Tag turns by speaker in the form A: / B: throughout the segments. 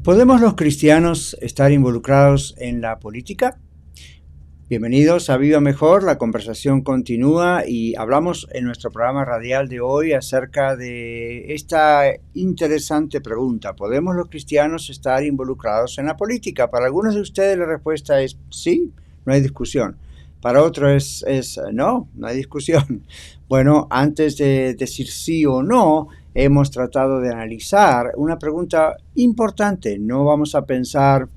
A: ¿Podemos los cristianos estar involucrados en la política? Bienvenidos a Viva Mejor, la conversación continúa y hablamos en nuestro programa radial de hoy acerca de esta interesante pregunta. ¿Podemos los cristianos estar involucrados en la política? Para algunos de ustedes la respuesta es sí, no hay discusión. Para otros es no, no hay discusión. Bueno, antes de decir sí o no, hemos tratado de analizar una pregunta importante. No vamos a pensar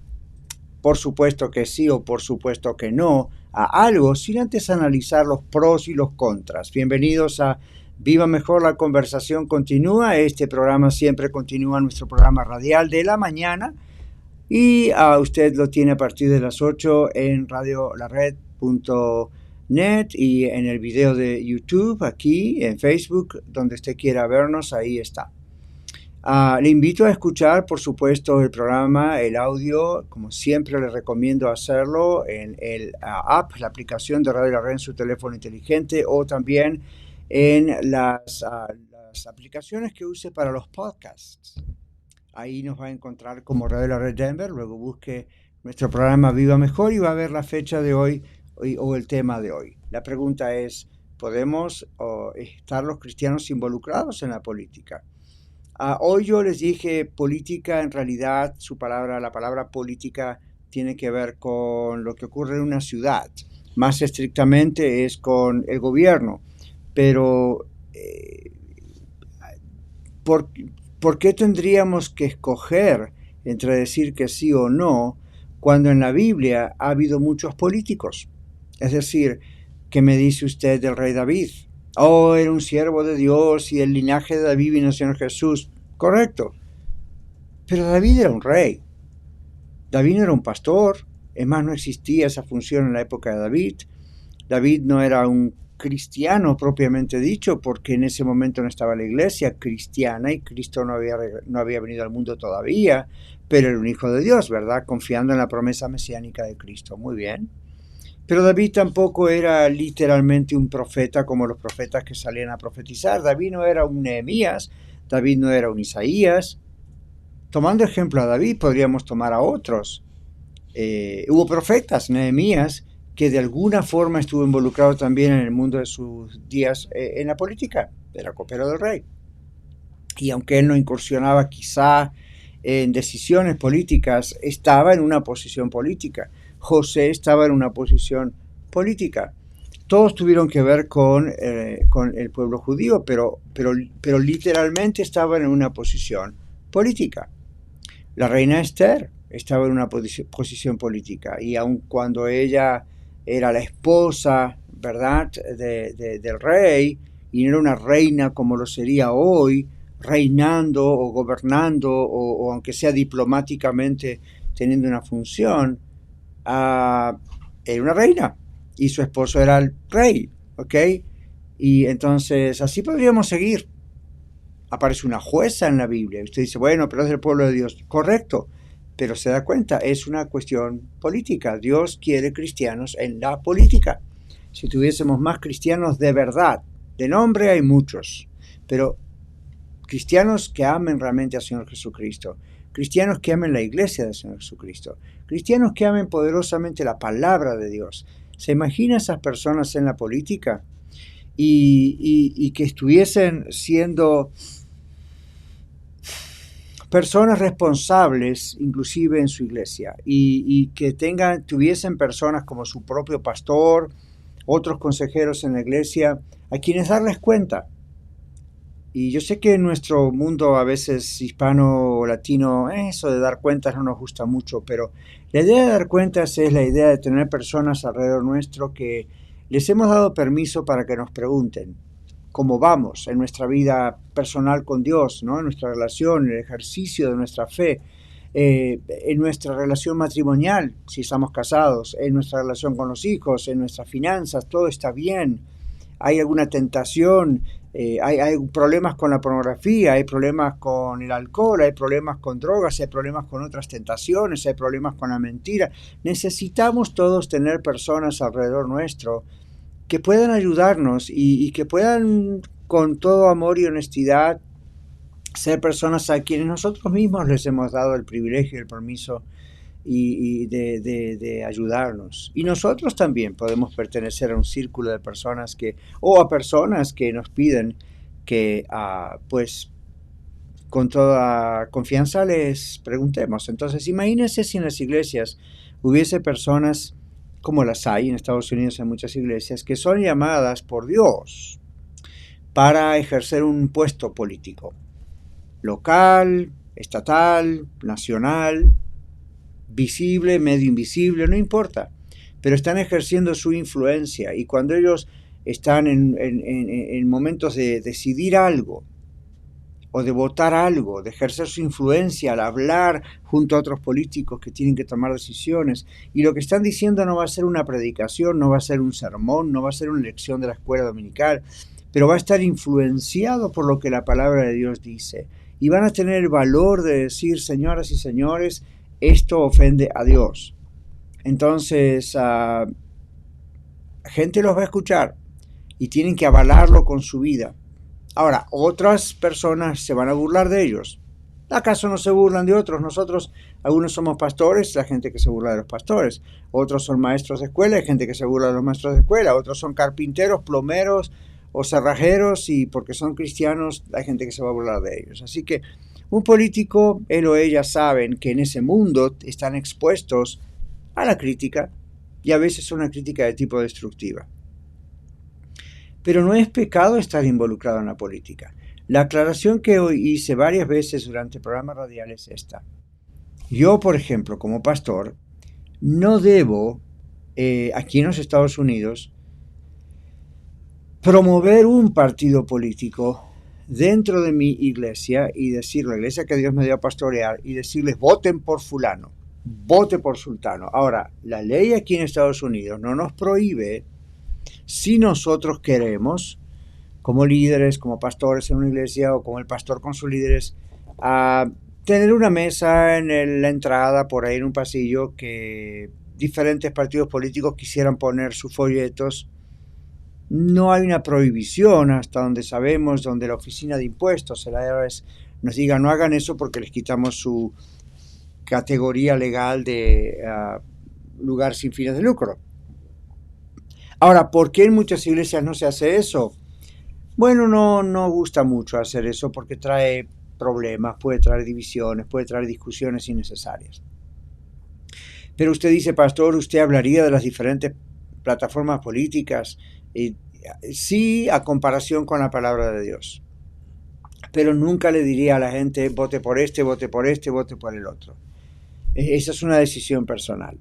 A: por supuesto que sí o por supuesto que no a algo sin antes analizar los pros y los contras. Bienvenidos a Viva Mejor, la conversación continúa. Este programa siempre continúa, nuestro programa radial de la mañana, y usted lo tiene a partir de las 8 en radiolared.net y en el video de YouTube, aquí en Facebook, donde usted quiera vernos, ahí está. Le invito a escuchar, por supuesto, el programa, el audio, como siempre le recomiendo hacerlo en el app, la aplicación de Radio La Red en su teléfono inteligente, o también en las aplicaciones que use para los podcasts. Ahí nos va a encontrar como Radio La Red Denver, luego busque nuestro programa Viva Mejor y va a ver la fecha de hoy o el tema de hoy. La pregunta es, ¿podemos estar los cristianos involucrados en la política? Hoy yo les dije política, en realidad la palabra política tiene que ver con lo que ocurre en una ciudad. Más estrictamente es con el gobierno. Pero, ¿por qué tendríamos que escoger entre decir que sí o no cuando en la Biblia ha habido muchos políticos? Es decir, ¿qué me dice usted del rey David? Oh, era un siervo de Dios y el linaje de David vino en Jesús. Correcto. Pero David era un rey. David no era un pastor. Es más, no existía esa función en la época de David. David no era un cristiano propiamente dicho, porque en ese momento no estaba la iglesia cristiana y Cristo no había venido al mundo todavía, pero era un hijo de Dios, ¿verdad? Confiando en la promesa mesiánica de Cristo. Muy bien. Pero David tampoco era literalmente un profeta como los profetas que salían a profetizar. David no era un Nehemías, David no era un Isaías. Tomando ejemplo a David, podríamos tomar a otros. Hubo profetas, Nehemías, que de alguna forma estuvo involucrado también en el mundo de sus días en la política. Era copero del rey. Y aunque él no incursionaba quizá en decisiones políticas, estaba en una posición política. José estaba en una posición política. Todos tuvieron que ver con el pueblo judío, pero literalmente estaban en una posición política. La reina Esther estaba en una posición política, y aun cuando ella era la esposa, ¿verdad?, del rey, y no era una reina como lo sería hoy, reinando o gobernando, o aunque sea diplomáticamente teniendo una función, era una reina y su esposo era el rey, ¿ok? Y entonces así podríamos seguir. Aparece una jueza en la Biblia y usted dice, bueno, pero es del pueblo de Dios. Correcto, pero se da cuenta, es una cuestión política. Dios quiere cristianos en la política. Si tuviésemos más cristianos de verdad, de nombre hay muchos, pero cristianos que amen realmente al Señor Jesucristo, cristianos que amen la iglesia del Señor Jesucristo, cristianos que amen poderosamente la palabra de Dios. ¿Se imagina esas personas en la política? Y que estuviesen siendo personas responsables, inclusive en su iglesia, y que tuviesen personas como su propio pastor, otros consejeros en la iglesia, a quienes darles cuenta. Y yo sé que en nuestro mundo a veces hispano o latino, eso de dar cuentas no nos gusta mucho, pero la idea de dar cuentas es la idea de tener personas alrededor nuestro que les hemos dado permiso para que nos pregunten cómo vamos en nuestra vida personal con Dios, ¿no? En nuestra relación, en el ejercicio de nuestra fe, en nuestra relación matrimonial, si estamos casados, en nuestra relación con los hijos, en nuestras finanzas, todo está bien. Hay alguna tentación, hay problemas con la pornografía, hay problemas con el alcohol, hay problemas con drogas, hay problemas con otras tentaciones, hay problemas con la mentira. Necesitamos todos tener personas alrededor nuestro que puedan ayudarnos y que puedan, con todo amor y honestidad, ser personas a quienes nosotros mismos les hemos dado el privilegio y el permiso de ayudarnos. Y nosotros también podemos pertenecer a un círculo de personas o a personas que nos piden que, pues, con toda confianza les preguntemos. Entonces, imagínense si en las iglesias hubiese personas, como las hay en Estados Unidos en muchas iglesias, que son llamadas por Dios para ejercer un puesto político, local, estatal, nacional, visible, medio invisible, no importa, pero están ejerciendo su influencia, y cuando ellos están en momentos de decidir algo o de votar algo, de ejercer su influencia al hablar junto a otros políticos que tienen que tomar decisiones, y lo que están diciendo no va a ser una predicación, no va a ser un sermón, no va a ser una lección de la escuela dominical, pero va a estar influenciado por lo que la palabra de Dios dice, y van a tener el valor de decir: señoras y señores, esto ofende a Dios. Entonces, gente los va a escuchar y tienen que avalarlo con su vida. Ahora, otras personas se van a burlar de ellos. ¿Acaso no se burlan de otros? Nosotros, algunos somos pastores, la gente que se burla de los pastores. Otros son maestros de escuela, hay gente que se burla de los maestros de escuela. Otros son carpinteros, plomeros o cerrajeros, y porque son cristianos, hay gente que se va a burlar de ellos. Así que un político, él o ella saben que en ese mundo están expuestos a la crítica, y a veces una crítica de tipo destructiva. Pero no es pecado estar involucrado en la política. La aclaración que hoy hice varias veces durante programas radiales es esta. Yo, por ejemplo, como pastor, no debo, aquí en los Estados Unidos, promover un partido político dentro de mi iglesia y decir, la iglesia que Dios me dio a pastorear, y decirles: voten por fulano, vote por sultano. Ahora, la ley aquí en Estados Unidos no nos prohíbe, si nosotros queremos, como líderes, como pastores en una iglesia, o como el pastor con sus líderes, a tener una mesa en la entrada, por ahí en un pasillo, que diferentes partidos políticos quisieran poner sus folletos. No hay una prohibición, hasta donde sabemos, donde la oficina de impuestos, el IRS, nos diga: no hagan eso porque les quitamos su categoría legal de lugar sin fines de lucro. Ahora, ¿por qué en muchas iglesias no se hace eso? Bueno, no gusta mucho hacer eso porque trae problemas, puede traer divisiones, puede traer discusiones innecesarias. Pero usted dice: pastor, ¿usted hablaría de las diferentes plataformas políticas? Sí, a comparación con la palabra de Dios. Pero nunca le diría a la gente: vote por este, vote por este, vote por el otro. Esa es una decisión personal.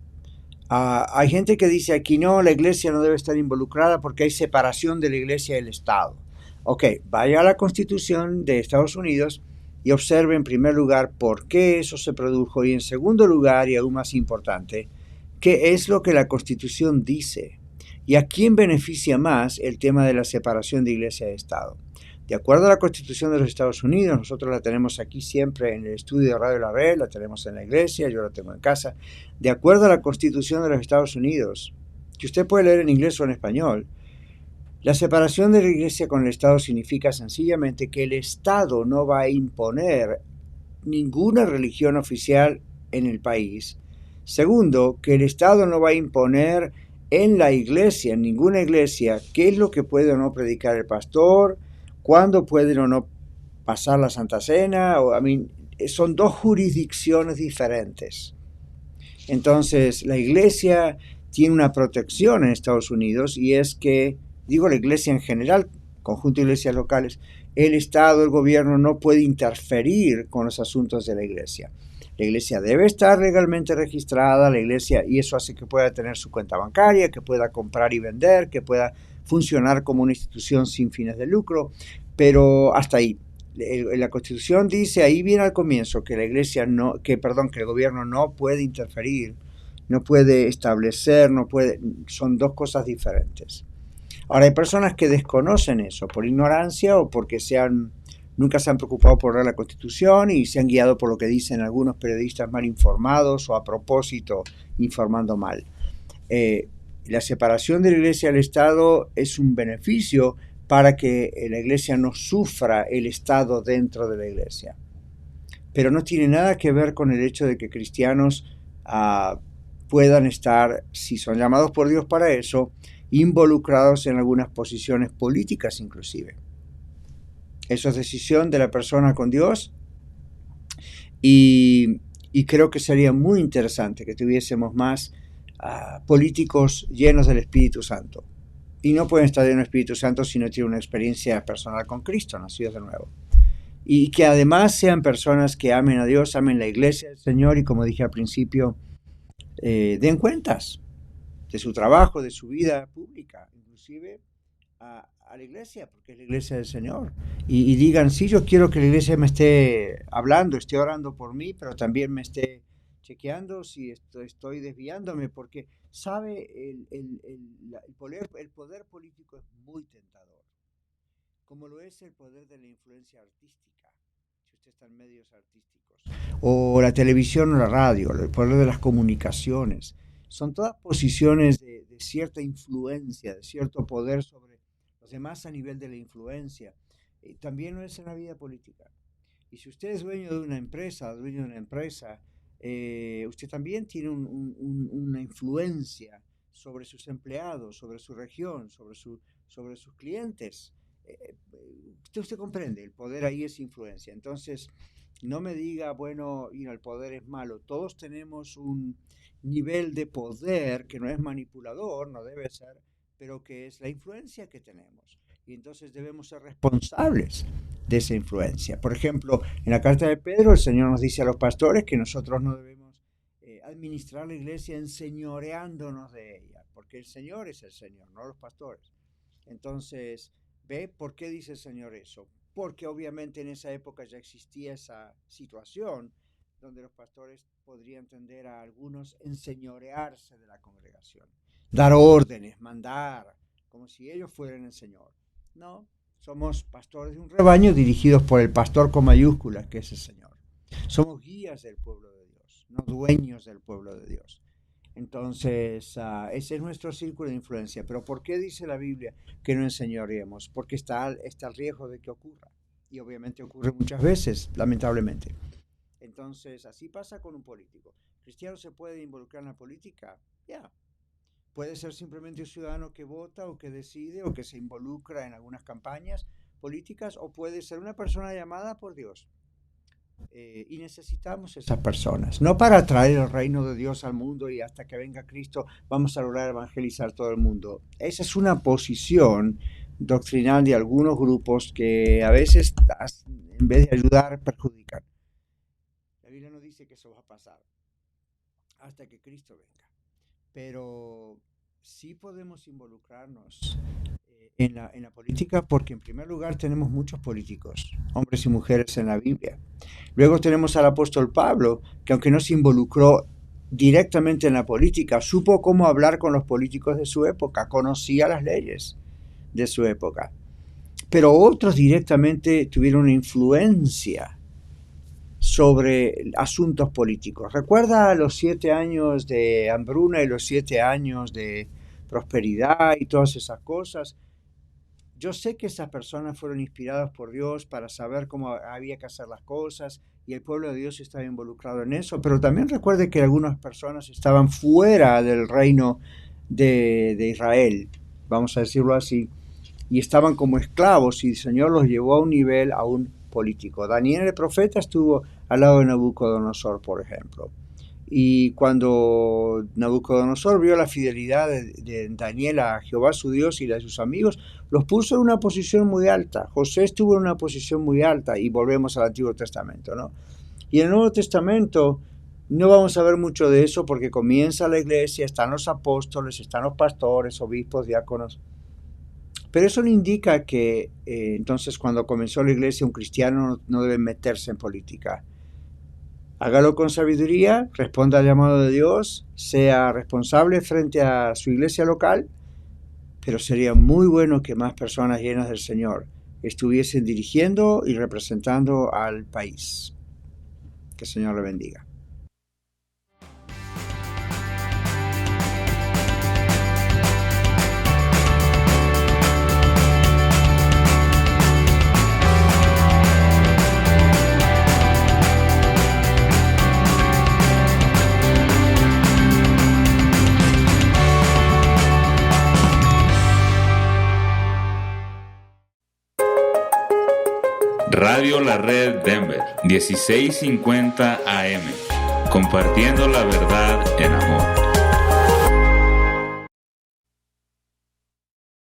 A: Hay gente que dice aquí: no, la iglesia no debe estar involucrada porque hay separación de la iglesia y del Estado. Ok, vaya a la Constitución de Estados Unidos y observe en primer lugar por qué eso se produjo, y en segundo lugar, y aún más importante, qué es lo que la Constitución dice y a quién beneficia más el tema de la separación de iglesia y Estado. De acuerdo a la Constitución de los Estados Unidos, nosotros la tenemos aquí siempre en el estudio de Radio La Red, la tenemos en la iglesia, yo la tengo en casa. De acuerdo a la Constitución de los Estados Unidos, que usted puede leer en inglés o en español, la separación de la iglesia con el Estado significa sencillamente que el Estado no va a imponer ninguna religión oficial en el país. Segundo, que el Estado no va a imponer en la iglesia, en ninguna iglesia, qué es lo que puede o no predicar el pastor, cuándo pueden o no pasar la Santa Cena. Son dos jurisdicciones diferentes. Entonces, la iglesia tiene una protección en Estados Unidos, y es que, digo la iglesia en general, conjunto de iglesias locales, el Estado, el gobierno no puede interferir con los asuntos de la iglesia. La iglesia debe estar legalmente registrada, la iglesia, y eso hace que pueda tener su cuenta bancaria, que pueda comprar y vender, que pueda funcionar como una institución sin fines de lucro, pero hasta ahí. La Constitución dice ahí bien al comienzo que la iglesia que el gobierno no puede interferir, no puede establecer, son dos cosas diferentes. Ahora, hay personas que desconocen eso por ignorancia o porque nunca se han preocupado por leer la Constitución y se han guiado por lo que dicen algunos periodistas mal informados o a propósito informando mal. La separación de la iglesia del Estado es un beneficio, para que la iglesia no sufra el Estado dentro de la iglesia. Pero no tiene nada que ver con el hecho de que cristianos puedan estar, si son llamados por Dios para eso, involucrados en algunas posiciones políticas inclusive. Eso es decisión de la persona con Dios y creo que sería muy interesante que tuviésemos más políticos llenos del Espíritu Santo. Y no pueden estar llenos del Espíritu Santo si no tienen una experiencia personal con Cristo, nacidos de nuevo. Y que además sean personas que amen a Dios, amen la iglesia del Señor y, como dije al principio, den cuentas de su trabajo, de su vida pública, inclusive a la iglesia, porque es la iglesia del Señor. Y digan, sí, yo quiero que la iglesia me esté hablando, esté orando por mí, pero también me esté chequeando si estoy desviándome, porque sabe, el poder político es muy tentador, como lo es el poder de la influencia artística, si usted está en medios artísticos, o la televisión o la radio, el poder de las comunicaciones. Son todas posiciones de cierta influencia, de cierto poder sobre los demás a nivel de la influencia. También lo es en la vida política. Y si usted es dueño de una empresa, usted también tiene una influencia sobre sus empleados, sobre su región, sobre sus clientes. Usted comprende, el poder ahí es influencia. Entonces, no me diga, bueno, el poder es malo. Todos tenemos un nivel de poder que no es manipulador, no debe ser, pero que es la influencia que tenemos. Y entonces debemos ser responsables de esa influencia. Por ejemplo, en la carta de Pedro, el Señor nos dice a los pastores que nosotros no debemos administrar la iglesia enseñoreándonos de ella, porque el Señor es el Señor, no los pastores. Entonces, ¿ve por qué dice el Señor eso? Porque obviamente en esa época ya existía esa situación donde los pastores podrían tender a algunos enseñorearse de la congregación, dar órdenes, mandar, como si ellos fueran el Señor. No, somos pastores de un rebaño dirigidos por el pastor con mayúsculas, que es el Señor. Somos guías del pueblo de Dios, no dueños del pueblo de Dios. Entonces, ese es nuestro círculo de influencia. Pero ¿por qué dice la Biblia que no enseñoreemos? Porque está el riesgo de que ocurra. Y obviamente ocurre muchas veces, lamentablemente. Entonces, así pasa con un político. ¿Cristiano se puede involucrar en la política? Ya. Puede ser simplemente un ciudadano que vota o que decide o que se involucra en algunas campañas políticas, o puede ser una persona llamada por Dios. Y necesitamos esas personas, no para traer el reino de Dios al mundo y hasta que venga Cristo vamos a lograr evangelizar todo el mundo. Esa es una posición doctrinal de algunos grupos que a veces, en vez de ayudar, perjudican. La Biblia no dice que eso va a pasar hasta que Cristo venga, pero sí podemos involucrarnos en la política, porque en primer lugar tenemos muchos políticos, hombres y mujeres en la Biblia. Luego tenemos al apóstol Pablo, que aunque no se involucró directamente en la política, supo cómo hablar con los políticos de su época, conocía las leyes de su época. Pero otros directamente tuvieron una influencia sobre asuntos políticos. ¿Recuerda los 7 años de hambruna y los 7 años de prosperidad y todas esas cosas? Yo sé que esas personas fueron inspiradas por Dios para saber cómo había que hacer las cosas y el pueblo de Dios estaba involucrado en eso, pero también recuerde que algunas personas estaban fuera del reino de Israel, vamos a decirlo así, y estaban como esclavos y el Señor los llevó a un nivel aún político. Daniel el profeta estuvo al lado de Nabucodonosor, por ejemplo. Y cuando Nabucodonosor vio la fidelidad de Daniel a Jehová su Dios y la de sus amigos, los puso en una posición muy alta. José estuvo en una posición muy alta, y volvemos al Antiguo Testamento, ¿no? Y en el Nuevo Testamento no vamos a ver mucho de eso, porque comienza la iglesia, están los apóstoles, están los pastores, obispos, diáconos. Pero eso no indica que entonces cuando comenzó la iglesia un cristiano no debe meterse en política. Hágalo con sabiduría, responda al llamado de Dios, sea responsable frente a su iglesia local, pero sería muy bueno que más personas llenas del Señor estuviesen dirigiendo y representando al país. Que el Señor le bendiga.
B: Radio La Red Denver, 1650 AM, compartiendo la verdad en amor.